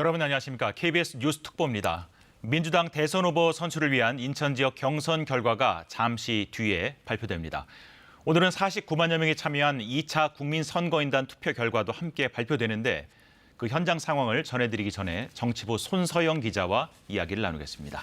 여러분 안녕하십니까? KBS 뉴스 특보입니다. 민주당 대선 후보 선출을 위한 인천 지역 경선 결과가 잠시 뒤에 발표됩니다. 오늘은 49만여 명이 참여한 2차 국민선거인단 투표 결과도 함께 발표되는데 그 현장 상황을 전해드리기 전에 정치부 손서영 기자와 이야기를 나누겠습니다.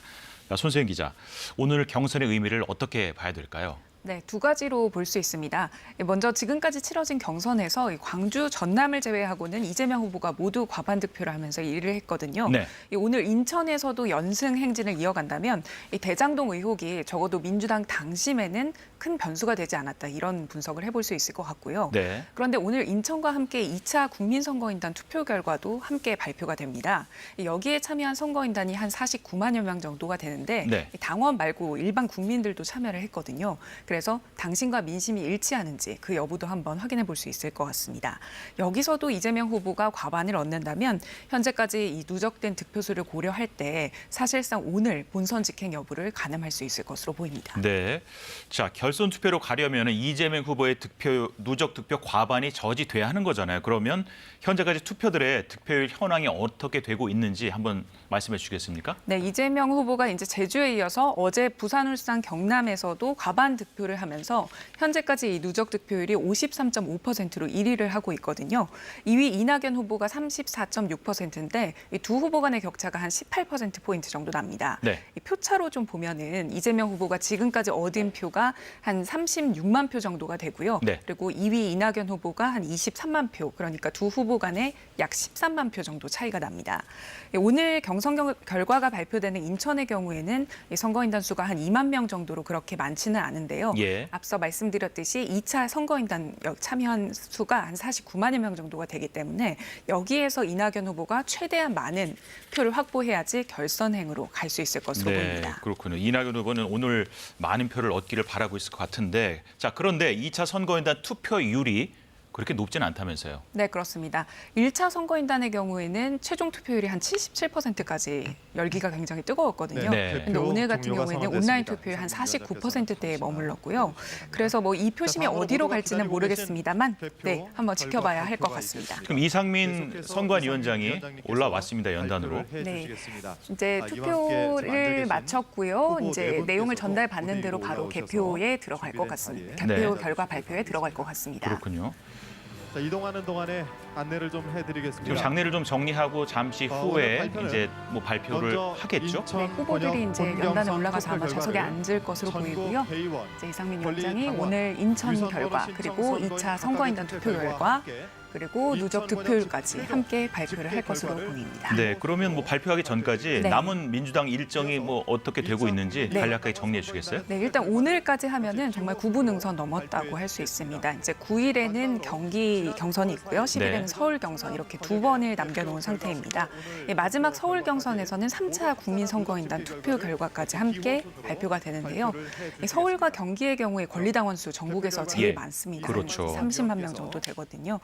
손서영 기자, 오늘 경선의 의미를 어떻게 봐야 될까요? 네, 두 가지로 볼 수 있습니다. 먼저 지금까지 치러진 경선에서 광주, 전남을 제외하고는 이재명 후보가 모두 과반 득표를 하면서 1위를 했거든요. 네. 오늘 인천에서도 연승 행진을 이어간다면 이 대장동 의혹이 적어도 민주당 당심에는 큰 변수가 되지 않았다, 이런 분석을 해볼 수 있을 것 같고요. 네. 그런데 오늘 인천과 함께 2차 국민선거인단 투표 결과도 함께 발표가 됩니다. 여기에 참여한 선거인단이 한 49만여 명 정도가 되는데 네. 당원 말고 일반 국민들도 참여를 했거든요. 그래서 당신과 민심이 일치하는지 그 여부도 한번 확인해 볼 수 있을 것 같습니다. 여기서도 이재명 후보가 과반을 얻는다면 현재까지 이 누적된 득표수를 고려할 때 사실상 오늘 본선 직행 여부를 가늠할 수 있을 것으로 보입니다. 네. 자, 결선 투표로 가려면 이재명 후보의 누적 득표 과반이 저지돼야 하는 거잖아요. 그러면 현재까지 투표들의 득표율 현황이 어떻게 되고 있는지 한번 말씀해 주시겠습니까? 네, 이재명 후보가 이제 제주에 이어서 어제 부산, 울산, 경남에서도 과반 득표를 하면서 현재까지 이 누적 득표율이 53.5%로 1위를 하고 있거든요. 2위 이낙연 후보가 34.6%인데 이 두 후보 간의 격차가 한 18%포인트 정도 납니다. 네. 이 표차로 좀 보면은 이재명 후보가 지금까지 얻은 표가 한 36만 표 정도가 되고요. 네. 그리고 2위 이낙연 후보가 한 23만 표, 그러니까 두 후보 간에 약 13만 표 정도 차이가 납니다. 오늘 경선 결과가 발표되는 인천의 경우에는 선거인단 수가 한 2만 명 정도로 그렇게 많지는 않은데요. 예. 앞서 말씀드렸듯이 2차 선거인단 참여한 수가 한 49만여 명 정도가 되기 때문에 여기에서 이낙연 후보가 최대한 많은 표를 확보해야지 결선행으로 갈 수 있을 것으로 보입니다. 그렇군요. 이낙연 후보는 오늘 많은 표를 얻기를 바라고 있을 것 같은데, 자, 그런데 2차 선거인단 투표율이 그렇게 높지는 않다면서요? 네, 그렇습니다. 1차 선거인단의 경우에는 최종 투표율이 한 77%까지 열기가 굉장히 뜨거웠거든요. 네. 그런데 오늘 같은 경우에는 온라인 투표율 한 49%대에 머물렀고요. 그래서 뭐 이 표심이 어디로 갈지는 모르겠습니다만 네, 한번 지켜봐야 할 것 같습니다. 그럼 이상민 선관위원장이 올라왔습니다, 연단으로. 네, 이제 투표를 마쳤고요. 이제 내용을 전달받는 대로 바로 개표에 들어갈 것 같습니다. 개표 결과 발표에 들어갈 것 같습니다. 그렇군요. 자, 이동하는 동안에 안내를 좀 해드리겠습니다. 지금 장례를 좀 정리하고 잠시 후에 이제 뭐 발표를 하겠죠? 네, 후보들이 이제 연단에 올라가서 아마 좌석에 앉을 것으로 보이고요. 이제 이상민 위원장이 오늘 인천 결과 그리고 2차 선거인단 투표 결과 그리고 누적 득표율까지 함께 발표를 할 것으로 보입니다. 네, 그러면 뭐 발표하기 전까지 네. 남은 민주당 일정이 뭐 어떻게 되고 있는지 네. 간략하게 정리해 주시겠어요? 네, 일단 오늘까지 하면은 정말 9분 능선 넘었다고 할 수 있습니다. 이제 9일에는 경기 경선이 있고요. 10일에는 네. 서울 경선 이렇게 두 번을 남겨놓은 상태입니다. 마지막 서울 경선에서는 3차 국민선거인단 투표 결과까지 함께 발표가 되는데요. 서울과 경기의 경우에 권리당원 수 전국에서 제일 예, 많습니다. 그렇죠. 30만 명 정도 되거든요.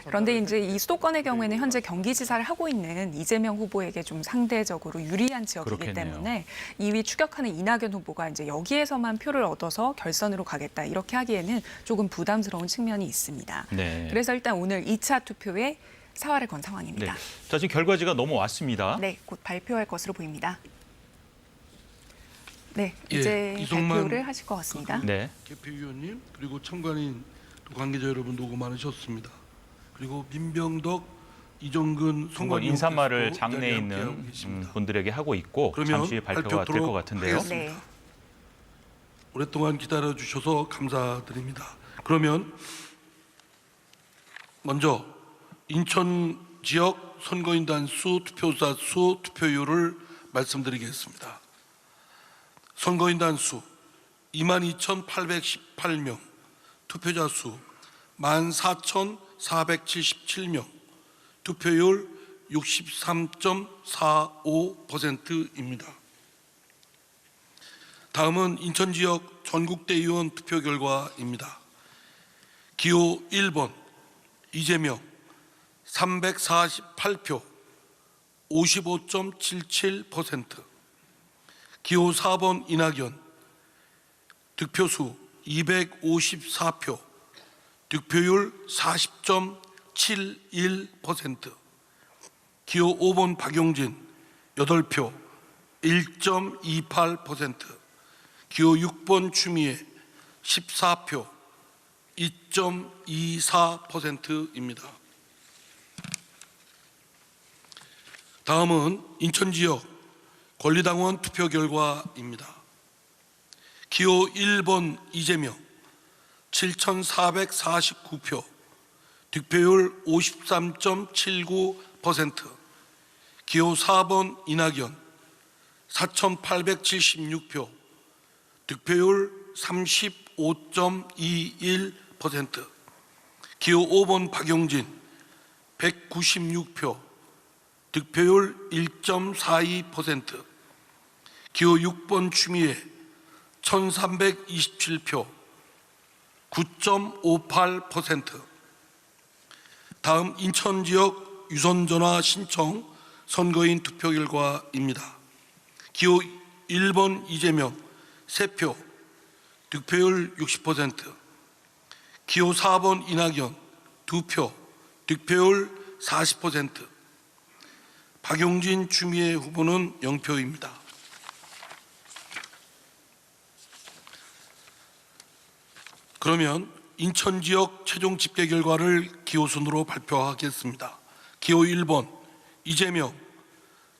그런데 이제 이 수도권의 경우에는 현재 경기지사를 하고 있는 이재명 후보에게 좀 상대적으로 유리한 지역이기 그렇겠네요. 때문에 2위 추격하는 이낙연 후보가 이제 여기에서만 표를 얻어서 결선으로 가겠다 이렇게 하기에는 조금 부담스러운 측면이 있습니다. 네. 그래서 일단 오늘 2차 투표에 사활을 건 상황입니다. 네. 자, 지금 결과지가 넘어왔습니다. 네, 곧 발표할 것으로 보입니다. 네, 예, 이제 이성만 발표를 하실 것 같습니다. 네. 개표위원님 그리고 참관인 관계자 여러분 노고 많으셨습니다. 그리고 민병덕, 이정근 선거 인사말을 선관위원께서도 장내에 자리에 함께하고 있는 계십니다. 분들에게 하고 있고 그러면 잠시 후에 발표가 될 것 발표하도록 같은데요. 하겠습니다. 네. 오랫동안 기다려 주셔서 감사드립니다. 그러면 먼저 인천 지역 선거인단 수, 투표자 수, 투표율을 말씀드리겠습니다. 선거인단 수 22,818명, 투표자 수 14,477명, 투표율 63.45%입니다. 다음은 인천 지역 전국대의원 투표 결과입니다. 기호 1번 이재명 348표 55.77%, 기호 4번 이낙연 득표수 254표, 득표율 40.71%, 기호 5번 박용진 8표 1.28%, 기호 6번 추미애 14표 2.24%입니다. 다음은 인천지역 권리당원 투표 결과입니다. 기호 1번 이재명 7,449표, 득표율 53.79%, 기호 4번 이낙연 4,876표, 득표율 35.21%, 기호 5번 박용진 196표, 득표율 1.42%, 기호 6번 추미애 1,327표, 9.58%. 다음 인천지역 유선전화 신청 선거인 투표 결과입니다. 기호 1번 이재명 3표, 득표율 60%, 기호 4번 이낙연 2표, 득표율 40%, 박용진 추미애 후보는 0표입니다. 그러면 인천 지역 최종 집계 결과를 기호 순으로 발표하겠습니다. 기호 1번 이재명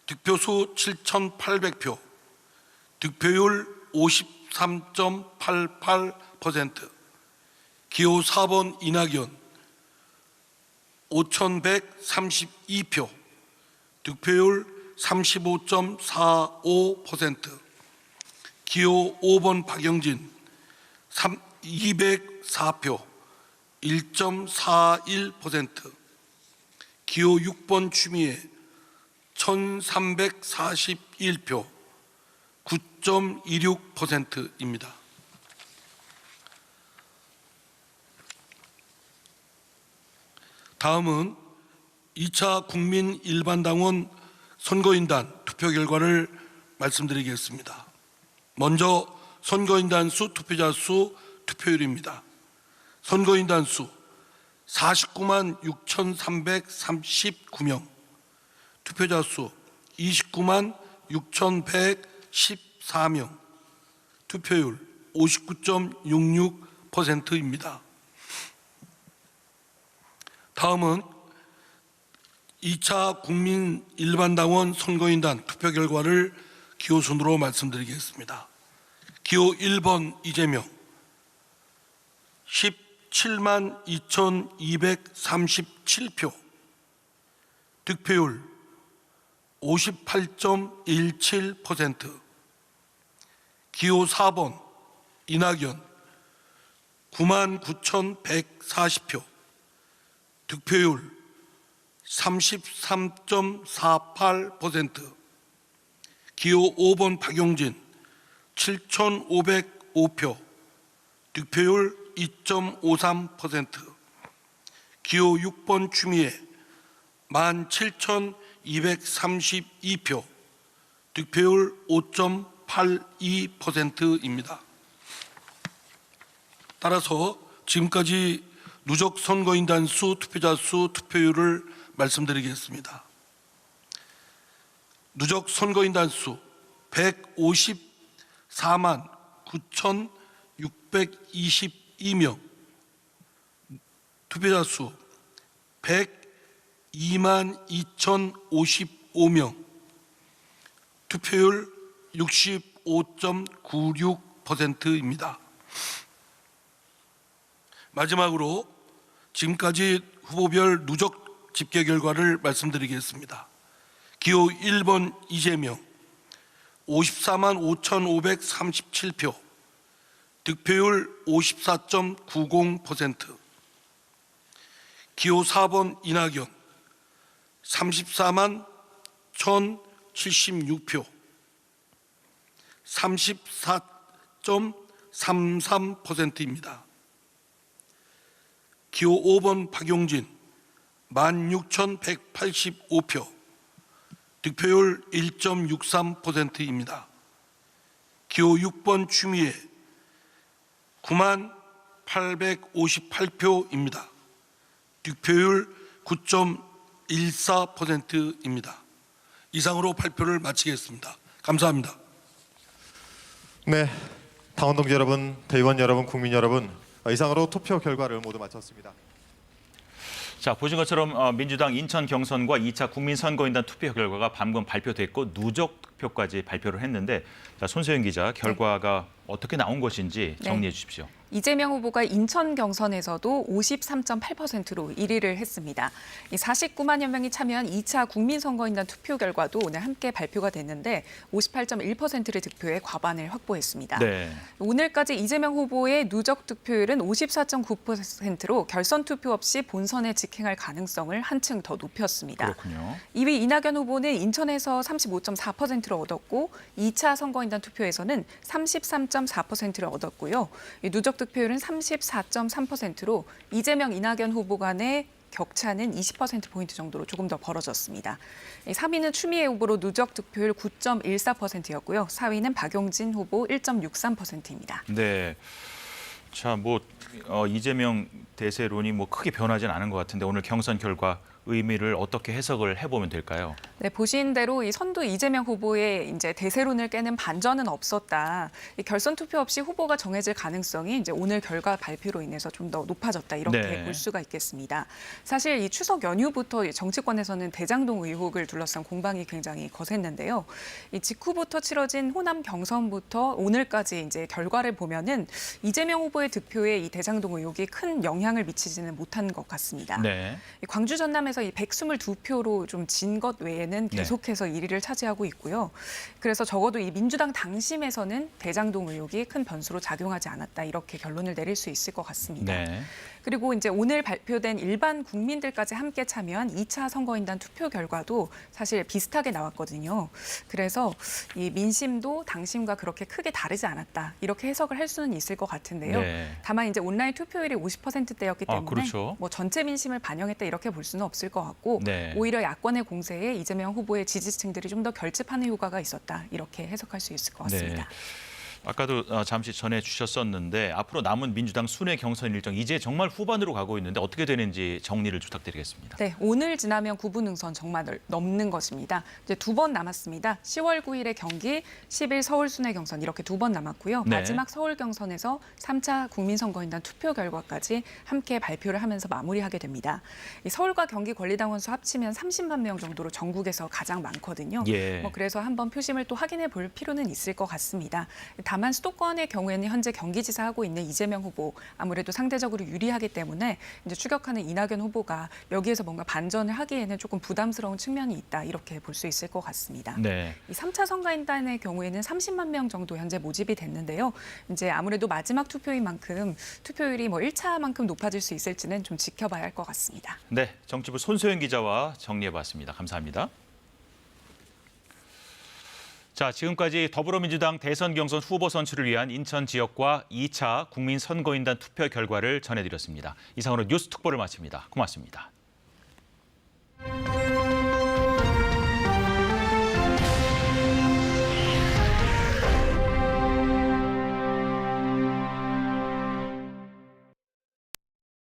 득표수 7,800표, 득표율 53.88%, 기호 4번 이낙연 5,132표, 득표율 35.45%, 기호 5번 박영진 204표, 1.41%, 기호 6번 추미애 1,341표, 9.26%입니다. 다음은 2차 국민 일반당원 선거인단 투표 결과를 말씀드리겠습니다. 먼저 선거인단 수, 투표자 수, 투표율입니다. 선거인단 수 49만 6,339명, 투표자 수 29만 6,114명, 투표율 59.66%입니다. 다음은 2차 국민 일반당원 선거인단 투표 결과를 기호 순으로 말씀드리겠습니다. 기호 1번 이재명 17만 2,237표, 득표율 58.17%, 기호 4번 이낙연 9만 9,140표, 득표율 33.48%, 기호 5번 박용진 7,505표, 득표율 2.53%, 기호 6번 추미애 17,232표, 득표율 5.82%입니다. 따라서 지금까지 누적 선거인단 수, 투표자 수, 투표율을 말씀드리겠습니다. 누적 선거인단 수 154만 9,622명, 투표자 수 102만 2,055명, 투표율 65.96%입니다. 마지막으로 지금까지 후보별 누적 집계 결과를 말씀드리겠습니다. 기호 1번 이재명 54만 5,537표, 득표율 54.90%, 기호 4번 이낙연 34만 1,076표, 34.33%입니다. 기호 5번 박용진 16,185표, 득표율 1.63%입니다. 기호 6번 추미애 9만 858표입니다. 득표율 9.14%입니다. 이상으로 발표를 마치겠습니다. 감사합니다. 네, 당원 동지 여러분, 대의원 여러분, 국민 여러분, 이상으로 투표 결과를 모두 마쳤습니다. 자, 보신 것처럼 민주당 인천 경선과 2차 국민선거인단 투표 결과가 방금 발표됐고 누적 득표까지 발표를 했는데, 자, 손소영 기자, 결과가 어떻게 나온 것인지 정리해 주십시오. 이재명 후보가 인천 경선에서도 53.8%로 1위를 했습니다. 이 49만여 명이 참여한 2차 국민선거인단 투표 결과도 오늘 함께 발표가 됐는데 58.1%를 득표해 과반을 확보했습니다. 네. 오늘까지 이재명 후보의 누적 득표율은 54.9%로 결선 투표 없이 본선에 직행할 가능성을 한층 더 높였습니다. 그렇군요. 2위 이낙연 후보는 인천에서 35.4%를 얻었고 2차 선거인단 투표에서는 33.4%를 얻었고요. 이 누적 득표율은 34.3%로 이재명, 이낙연 후보 간의 격차는 20%포인트 정도로 조금 더 벌어졌습니다. 3위는 추미애 후보로 누적 득표율 9.14%였고요. 4위는 박용진 후보 1.63%입니다. 네. 자, 이재명 대세론이 크게 변하진 않은 것 같은데 오늘 경선 결과 의미를 어떻게 해석을 해보면 될까요? 네, 보신 대로 이 선두 이재명 후보의 이제 대세론을 깨는 반전은 없었다. 이 결선 투표 없이 후보가 정해질 가능성이 이제 오늘 결과 발표로 인해서 좀 더 높아졌다. 이렇게 네. 볼 수가 있겠습니다. 사실 이 추석 연휴부터 정치권에서는 대장동 의혹을 둘러싼 공방이 굉장히 거셌는데요. 이 직후부터 치러진 호남 경선부터 오늘까지 이제 결과를 보면은 이재명 후보의 득표에 이 대장동 의혹이 큰 영향을 미치지는 못한 것 같습니다. 네. 이 광주 전남에서 이 122표로 좀 진 것 외에는 계속해서 1위를 차지하고 있고요. 그래서 적어도 이 민주당 당심에서는 대장동 의혹이 큰 변수로 작용하지 않았다. 이렇게 결론을 내릴 수 있을 것 같습니다. 네. 그리고 이제 오늘 발표된 일반 국민들까지 함께 참여한 2차 선거인단 투표 결과도 사실 비슷하게 나왔거든요. 그래서 이 민심도 당심과 그렇게 크게 다르지 않았다. 이렇게 해석을 할 수는 있을 것 같은데요. 네. 다만 이제 온라인 투표율이 50%대였기 때문에 그렇죠. 전체 민심을 반영했다 이렇게 볼 수는 없을 것 같고 네. 오히려 야권의 공세에 이재명 후보의 지지층들이 좀 더 결집하는 효과가 있었다. 이렇게 해석할 수 있을 것 같습니다. 네. 아까도 잠시 전해 주셨었는데 앞으로 남은 민주당 순회 경선 일정 이제 정말 후반으로 가고 있는데 어떻게 되는지 정리를 부탁드리겠습니다. 네, 오늘 지나면 구분응선 정말 넘는 것입니다. 이제 2번 남았습니다. 10월 9일의 경기, 10일 서울 순회 경선 이렇게 2번 남았고요. 네. 마지막 서울 경선에서 3차 국민선거인단 투표 결과까지 함께 발표를 하면서 마무리하게 됩니다. 이 서울과 경기 권리당원 수 합치면 30만 명 정도로 전국에서 가장 많거든요. 예. 그래서 한번 표심을 또 확인해 볼 필요는 있을 것 같습니다. 다만 수도권의 경우에는 현재 경기지사 하고 있는 이재명 후보 아무래도 상대적으로 유리하기 때문에 이제 추격하는 이낙연 후보가 여기에서 뭔가 반전을 하기에는 조금 부담스러운 측면이 있다 이렇게 볼 수 있을 것 같습니다. 네. 이 3차 선거인단의 경우에는 30만 명 정도 현재 모집이 됐는데요. 이제 아무래도 마지막 투표인 만큼 투표율이 1차만큼 높아질 수 있을지는 좀 지켜봐야 할 것 같습니다. 네, 정치부 손소영 기자와 정리해봤습니다. 감사합니다. 자, 지금까지 더불어민주당 대선 경선 후보 선출을 위한 인천 지역과 2차 국민선거인단 투표 결과를 전해드렸습니다. 이상으로 뉴스 특보를 마칩니다. 고맙습니다.